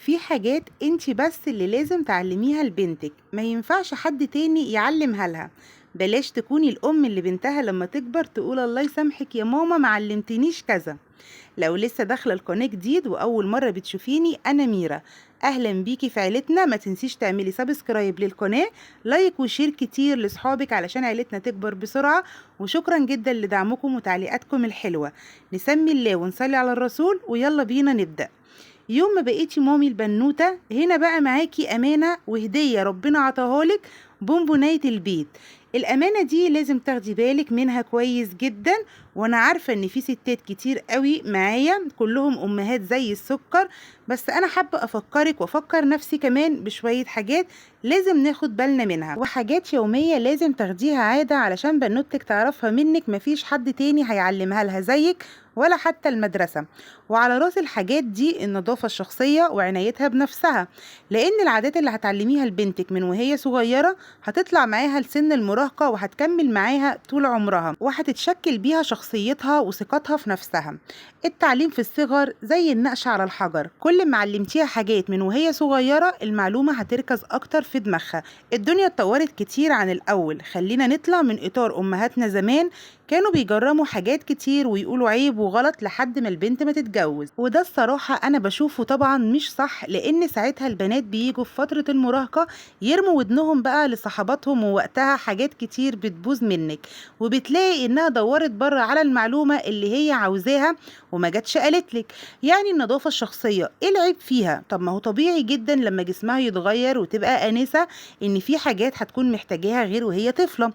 في حاجات انت بس اللي لازم تعلميها لبنتك، ما ينفعش حد تاني يعلمها لها. بلاش تكوني الأم اللي بنتها لما تكبر تقول الله يسامحك يا ماما معلمتنيش كذا. لو لسه داخلة القناة جديد وأول مرة بتشوفيني، أنا ميرا. أهلا بيكي في عيلتنا. ما تنسيش تعملي سبسكرايب للقناة، لايك وشير كتير لصحابك علشان عيلتنا تكبر بسرعة. وشكرا جدا لدعمكم وتعليقاتكم الحلوة. نسمي الله ونصلي على الرسول ويلا بينا نبدأ. يوم ما بقيتي مامي البنوتة، هنا بقى معاكي أمانة وهدية ربنا عطاهالك، بونبوناية البيت. الأمانة دي لازم تاخدي بالك منها كويس جدا. وأنا عارفة إن في ستات كتير قوي معايا كلهم أمهات زي السكر، بس أنا حابة أفكرك وأفكر نفسي كمان بشوية حاجات لازم ناخد بالنا منها، وحاجات يومية لازم تاخديها عادة علشان بنوتك تعرفها منك، مفيش حد تاني هيعلمها لها زيك ولا حتى المدرسة. وعلى راس الحاجات دي النظافة الشخصية وعنايتها بنفسها، لأن العادات اللي هتعلميها لبنتك من وهي صغيرة هتطلع معاها لسن المراهقة وهتكمل معاها طول عمرها، وهتتشكل بيها شخصيتها وثقتها في نفسها. التعليم في الصغر زي النقش على الحجر، كل ما علمتيها حاجات من وهي صغيرة المعلومة هتركز أكتر في دماغها. الدنيا اتطورت كتير عن الأول، خلينا نطلع من إطار أمهاتنا زمان كانوا بيجرموا حاجات كتير ويقولوا عيب وغلط لحد ما البنت ما تتجوز، وده الصراحة أنا بشوفه طبعا مش صح، لأن ساعتها البنات بيجوا في فترة المراهقة يرموا ودنهم بقى لصحباتهم، ووقتها حاجات كتير بتبوظ منك، وبتلاقي إنها دورت بره على المعلومة اللي هي عاوزاها وما جاتش قالتلك. يعني النظافة الشخصية إيه العيب فيها؟ طب ما هو طبيعي جدا لما جسمها يتغير وتبقى آنسة إن في حاجات هتكون محتاجاها غير وهي طفلة.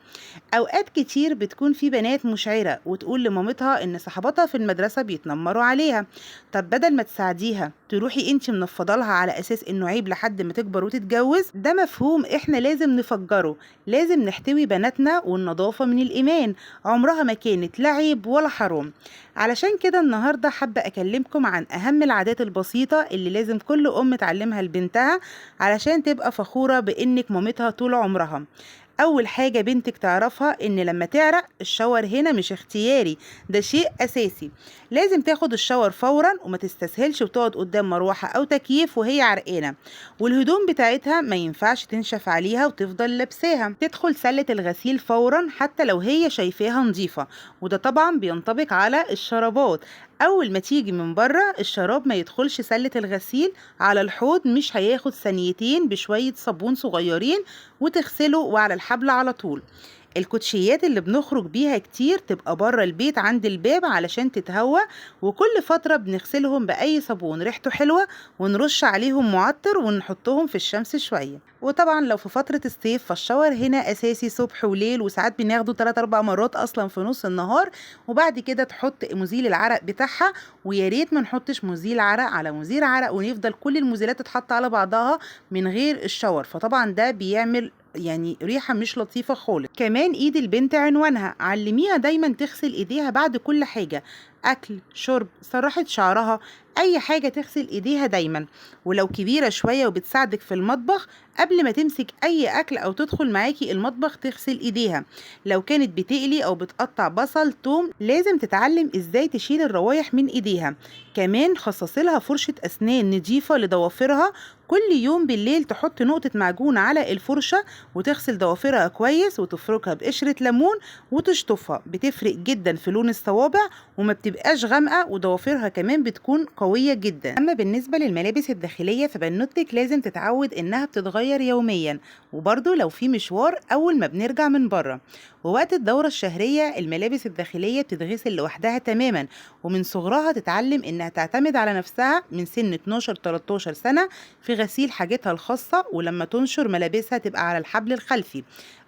اوقات كتير بتكون في بنات مشعرة وتقول لمامتها ان صحباتها في المدرسة بيتنمروا عليها، طب بدل ما تساعديها تروحي انتي منفضلها على اساس انه عيب لحد ما تكبر وتتجوز. ده مفهوم احنا لازم نفجره. لازم نحتوي بناتنا، والنظافة من الايمان، عمرها ما كانت لا عيب ولا حرام. علشان كده النهاردة حابة اكلمكم عن اهم العادات البسيطة اللي لازم كل ام تعلمها لبنتها علشان تبقى فخورة بانك مامتها طول عمرها. اول حاجة بنتك تعرفها ان لما تعرق الشاور هنا مش اختياري، ده شيء اساسي. لازم تاخد الشاور فورا وما تستسهلش وتقعد قدام مروحة او تكييف وهي عرقانة. والهدوم بتاعتها ما ينفعش تنشف عليها وتفضل لابساها، تدخل سلة الغسيل فورا حتى لو هي شايفاها نظيفة. وده طبعا بينطبق على الشرابات. اول ما تيجي من بره الشراب ما يدخلش سلة الغسيل، على الحوض مش هياخد ثانيتين بشوية صابون صغيرين وتغسله، وعلى الحبل على طول. الكوتشيات اللي بنخرج بيها كتير تبقى بره البيت عند الباب علشان تتهوى، وكل فترة بنغسلهم بأي صابون ريحته حلوة ونرش عليهم معطر ونحطهم في الشمس شوية. وطبعا لو في فترة الصيف فالشاور هنا أساسي صبح وليل، وساعات بناخده 3-4 مرات أصلا في نص النهار. وبعد كده تحط مزيل العرق بتاعها، ويا ريت ما نحطش مزيل عرق على مزيل عرق ونفضل كل المزيلات تتحط على بعضها من غير الشاور، فطبعا ده بيعمل يعني ريحة مش لطيفة خالص. كمان ايد البنت عنوانها، علميها دايما تغسل ايديها بعد كل حاجة، اكل شرب سرحت شعرها، اي حاجة تغسل ايديها دايما. ولو كبيرة شوية وبتساعدك في المطبخ، قبل ما تمسك اي اكل او تدخل معاكي المطبخ تغسل ايديها. لو كانت بتقلي او بتقطع بصل توم لازم تتعلم ازاي تشيل الروايح من ايديها. كمان خصصلها فرشة اسنان نضيفة لضوافرها، كل يوم بالليل تحط نقطة معجون على الفرشة وتغسل ضوافرها كويس وتفركها بقشرة ليمون وتشطفها، بتفرق جدا في لون الصوابع وما بتبقاش غامقة، وضوافرها كمان بتكون قوية جدا. اما بالنسبة للملابس الداخلية فبنوتك لازم تتعود انها بتتغير يوميا، وبرضو لو في مشوار اول ما بنرجع من بره. ووقت الدورة الشهرية الملابس الداخلية بتتغسل لوحدها تماما، ومن صغرها تتعلم انها تعتمد على نفسها من سن 12-13 سنة في غسيل حاجتها الخاصة، ولما تنشر ملابسها تبقى على الحبل الخلفي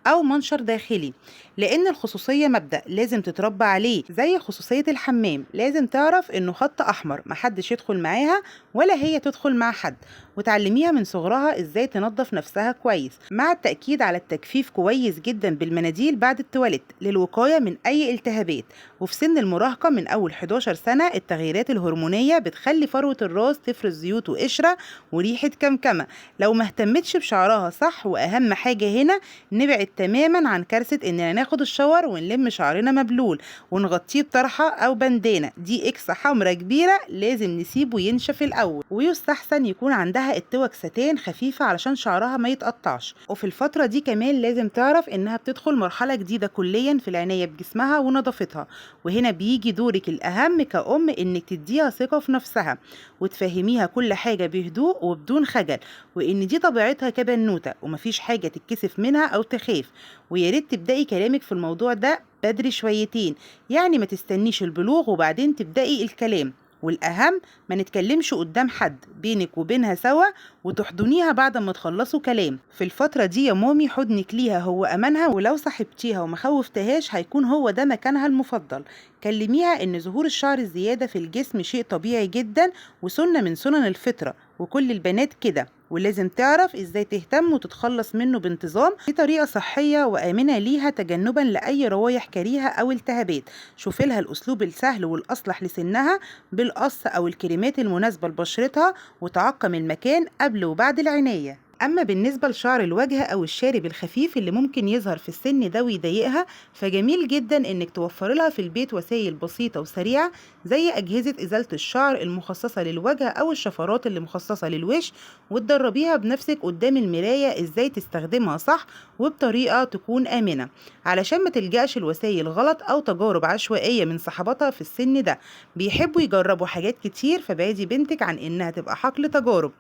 أو منشر داخلي، لأن الخصوصية مبدأ لازم تتربى عليه زي خصوصية الحمام. لازم تعرف إنه خط أحمر محدش يدخل معاها ولا هي تدخل مع حد، وتعلميها من صغرها إزاي تنظف نفسها كويس، مع التأكيد على التجفيف كويس جدا بالمناديل بعد التواليت للوقاية من أي التهابات. وفي سن المراهقة من أول 11 سنة التغييرات الهرمونية بتخلي فروة الراس تفرز زيوت وقشرة وريحة كمكمة لو ما اهتمتش بشعرها صح. وأهم حاجة هنا نبعد تماما عن كارثة إننا ناخد الشاور ونلم شعرنا مبلول ونغطيه بطرحة أو بندانة، دي إكس حمرة كبيرة لازم نسيبه ينشف الأول. ويستحسن يكون عندها لها اتوك ستان خفيفة علشان شعرها ما يتقطعش. وفي الفترة دي كمان لازم تعرف انها بتدخل مرحلة جديدة كليا في العناية بجسمها ونظافتها، وهنا بيجي دورك الأهم كأم انك تديها ثقة في نفسها وتفهميها كل حاجة بهدوء وبدون خجل، وان دي طبيعتها كبنوتة ومفيش حاجة تتكسف منها او تخاف. وياريت تبدأي كلامك في الموضوع ده بدري شويتين، يعني ما تستنيش البلوغ وبعدين تبدأي الكلام. والأهم ما نتكلمش قدام حد، بينك وبينها سوا، وتحضنيها بعد ما تخلصوا كلام. في الفترة دي يا مامي حضنك ليها هو أمانها، ولو صاحبتيها وما خوفتهاش هيكون هو ده مكانها المفضل. كلميها إن ظهور الشعر الزيادة في الجسم شيء طبيعي جدا وسنة من سنن الفطرة، وكل البنات كده، ولازم تعرف ازاي تهتم وتتخلص منه بانتظام بطريقة صحية وآمنة ليها، تجنبا لأي روايح كريهة أو التهابات. شوفي لها الأسلوب السهل والأصلح لسنها بالقص أو الكريمات المناسبة لبشرتها، وتعقم المكان قبل وبعد العناية. أما بالنسبة لشعر الوجه أو الشارب الخفيف اللي ممكن يظهر في السن ده ويضايقها، فجميل جدا إنك توفر لها في البيت وسائل بسيطة وسريعة زي أجهزة إزالة الشعر المخصصة للوجه أو الشفرات اللي مخصصة للوش، وتدربيها بنفسك قدام المراية إزاي تستخدمها صح وبطريقة تكون آمنة، علشان ما تلجأش لوسائل غلط أو تجارب عشوائية من صحباتها في السن ده. بيحبوا يجربوا حاجات كتير، فبعدي بنتك عن إنها تبقى حقل تجارب.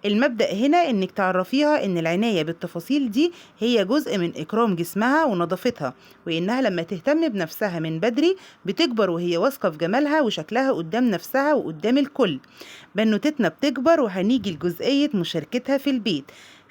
المبدأ هنا انك تعرفيها ان العناية بالتفاصيل دي هي جزء من اكرام جسمها ونظافتها، وانها لما تهتم بنفسها من بدري بتكبر وهي واثقة في جمالها وشكلها قدام نفسها وقدام الكل. بنوتتنا بتكبر وهنيجي لجزئية مشاركتها في البيت.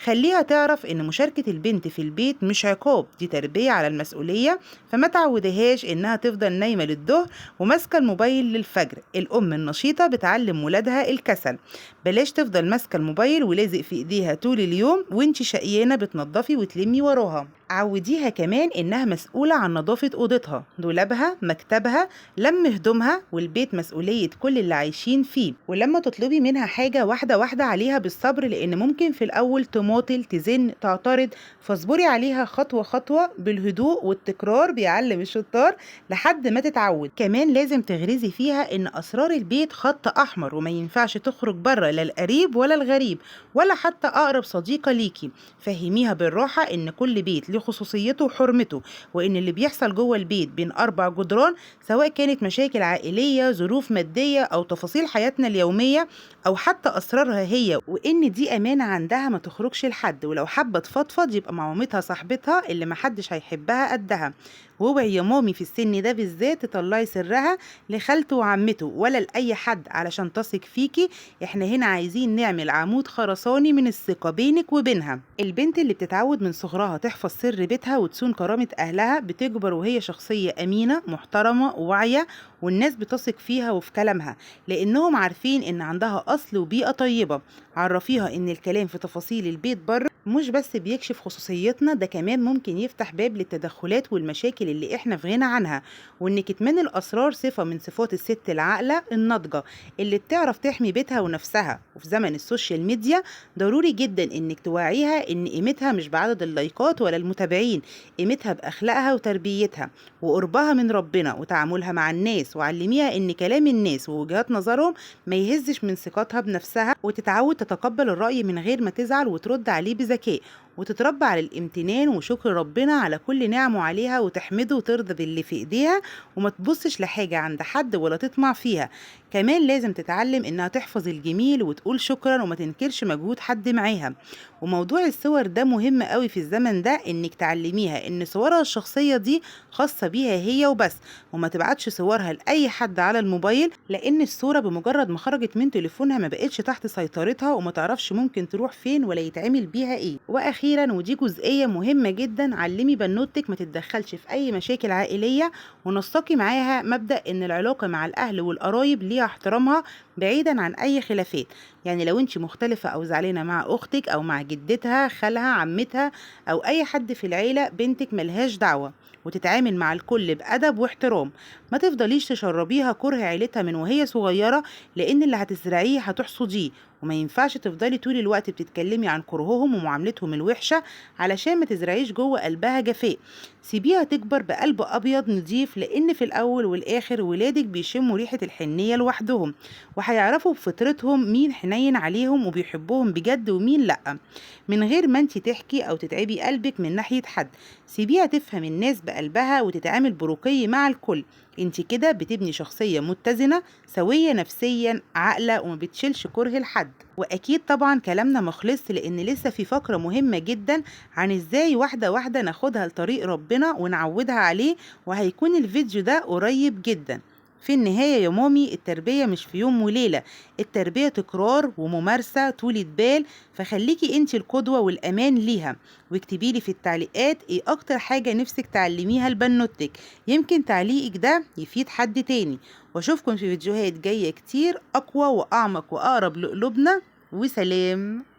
خليها تعرف ان مشاركة البنت في البيت مش عقاب، دي تربية على المسؤولية. فما تعودهاش انها تفضل نايمة للظهر وماسكة الموبايل للفجر. الام النشيطة بتعلم ولادها الكسل. بلاش تفضل ماسكة الموبايل ولازق في ايديها طول اليوم وانتي شقيانة بتنضفي وتلمي وراها. عوديها كمان انها مسؤولة عن نظافة اوضتها، دولابها، مكتبها، لم هدومها، والبيت مسؤولية كل اللي عايشين فيه. ولما تطلبي منها حاجة واحدة واحدة عليها بالصبر، لان ممكن في الاول تماطل، تزن، تعترض، فاصبري عليها خطوة خطوة بالهدوء، والتكرار بيعلم الشطار لحد ما تتعود. كمان لازم تغرزي فيها ان اسرار البيت خط احمر، وما ينفعش تخرج بره، لا القريب ولا الغريب ولا حتى اقرب صديقة ليكي. فهميها بالراحة ان كل بيت له خصوصيته وحرمته، وان اللي بيحصل جوه البيت بين 4 جدران، سواء كانت مشاكل عائلية، ظروف مادية، او تفاصيل حياتنا اليومية، او حتى اسرارها هي، وان دي امانة عندها ما تخرجش لحد. ولو حابة تفضفض يبقى مع مامتها صاحبتها اللي محدش هيحبها قدها. واوعي يا مامي في السن ده بالذات تطلعي سرها لخالته وعمته ولا لأي حد علشان تثق فيكي. احنا هنا عايزين نعمل عمود خرساني من الثقة بينك وبينها. البنت اللي بتتعود من صغرها تحفظ سر بيتها وتصون كرامة أهلها بتكبر وهي شخصية أمينة محترمة وواعية، والناس بتثق فيها وفي كلامها لأنهم عارفين إن عندها أصل وبيئة طيبة. عرفيها إن الكلام في تفاصيل البيت بره مش بس بيكشف خصوصيتنا، ده كمان ممكن يفتح باب للتدخلات والمشاكل اللي احنا في غنى عنها. وان كتمان الاسرار صفة من صفات الست العاقلة الناضجة اللي بتعرف تحمي بيتها ونفسها. وفي زمن السوشيال ميديا ضروري جدا انك توعيها ان قيمتها مش بعدد اللايكات ولا المتابعين، قيمتها باخلاقها وتربيتها وقربها من ربنا وتعاملها مع الناس. وعلميها ان كلام الناس ووجهات نظرهم ما يهزش من ثقتها بنفسها، وتتعود تتقبل الرأي من غير ما تزعل وترد عليه بذكاء، وتتربى على الامتنان وشكر ربنا على كل نعمه عليها، وتحمده وترضى باللي في ايديها، وما تبصش لحاجة عند حد ولا تطمع فيها. كمان لازم تتعلم انها تحفظ الجميل وتقول شكرا وما تنكرش مجهود حد معاها. وموضوع الصور ده مهم قوي في الزمن ده، انك تعلميها ان صورها الشخصية دي خاصة بيها هي وبس، وما تبعتش صورها لأي حد على الموبايل، لان الصورة بمجرد ما خرجت من تليفونها ما بقتش تحت سيطرتها، وما تعرفش ممكن تروح فين ولا يتعمل بيها ايه. واخيرا ودي جزئية مهمة جدا، علمي بنوتك ما تتدخلش في اي مشاكل عائلية، ونسقي معاها مبدأ ان العلاقة مع الاهل والقرايب ليها احترامها بعيدا عن اي خلافات. يعني لو انت مختلفة او زعلانة مع اختك او مع جدتها، خالها، عمتها، او اي حد في العيلة، بنتك ملهاش دعوة، وتتعامل مع الكل بأدب واحترام. ما تفضليش تشربيها كره عيلتها من وهي صغيرة، لان اللي هتزرعيه هتحصديه. وما ينفعش تفضلي طول الوقت بتتكلمي عن كرههم ومعاملتهم الوحشة علشان ما تزرعيش جوه قلبها جفاء. سيبيها تكبر بقلب ابيض نضيف، لان في الاول والاخر ولادك بيشموا ريحة الحنية لوحدهم. وهيعرفوا بفطرتهم مين حنين عليهم وبيحبهم بجد ومين لأ، من غير ما انت تحكي أو تتعبي قلبك من ناحية حد. سيبيها تفهم الناس بقلبها وتتعامل برقي مع الكل. انت كده بتبني شخصية متزنة سوية نفسيا عاقلة وما بتشيلش كره لحد. واكيد طبعا كلامنا مخلص، لان لسه في فقرة مهمة جدا عن ازاي واحدة واحدة ناخدها لطريق ربنا ونعودها عليه، وهيكون الفيديو ده قريب جدا. في النهاية يا مامي، التربية مش في يوم وليلة، التربية تكرار وممارسة طولة بال. فخليكي انت القدوة والأمان ليها، واكتبيلي في التعليقات ايه اكتر حاجة نفسك تعلميها لبنوتك، يمكن تعليقك ده يفيد حد تاني. واشوفكم في فيديوهات جاية كتير اقوى واعمق واقرب لقلوبنا. وسلام.